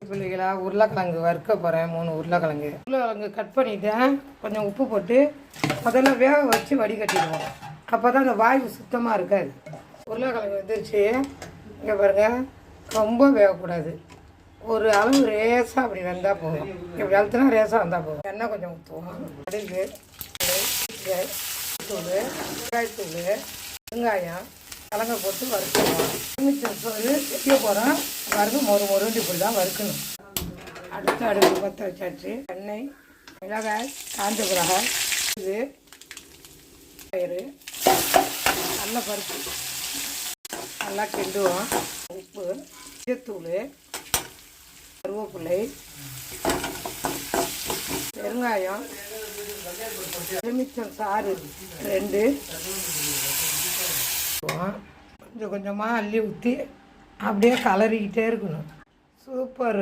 பிள்ளைகளா உருளைக்கிழங்கு வறுக்க போகிறேன். 3 உருளைக்கிழங்கு கட் பண்ணிவிட்டேன். கொஞ்சம் உப்பு போட்டு முதல்ல வேக வச்சு வடிகட்டிடுவோம். அப்போ தான் அந்த வாய்வு சுத்தமாக இருக்காது. உருளைக்கிழங்கு வந்துருச்சு. இங்கே பாருங்கள், ரொம்ப வேகக்கூடாது. ஒரு அளவு ரேசாக அப்படி வந்தால் போதும். இப்படி அழுத்தினா ரேசாக வந்தால் போதும். எண்ணெய் கொஞ்சம் ஊற்றுவோம். கடுகு, தூள், வெங்காயத்தூள், வெங்காயம் கலங்க போட்டு வறுக்கணும். சோறு செய்ய போகிறோம். வறுக்க மொருண்டு இப்படி தான் வறுக்கணும். அடுத்த அடுப்பு பற்ற வச்சாச்சு. எண்ணெய், மிளகாய், காஞ்ச மிளகாய், இது பயிறு, நல்ல பருப்பு நல்லா கிண்டுவோம். உப்பு, மஞ்சத்தூள், கருவேப்பிலை, பெருங்காயம், எலுமிச்சம் சாறு 2 கொஞ்சம் கொஞ்சமாக அள்ளி ஊற்றி அப்படியே கலரிக்கிட்டே இருக்கணும். சூப்பர்.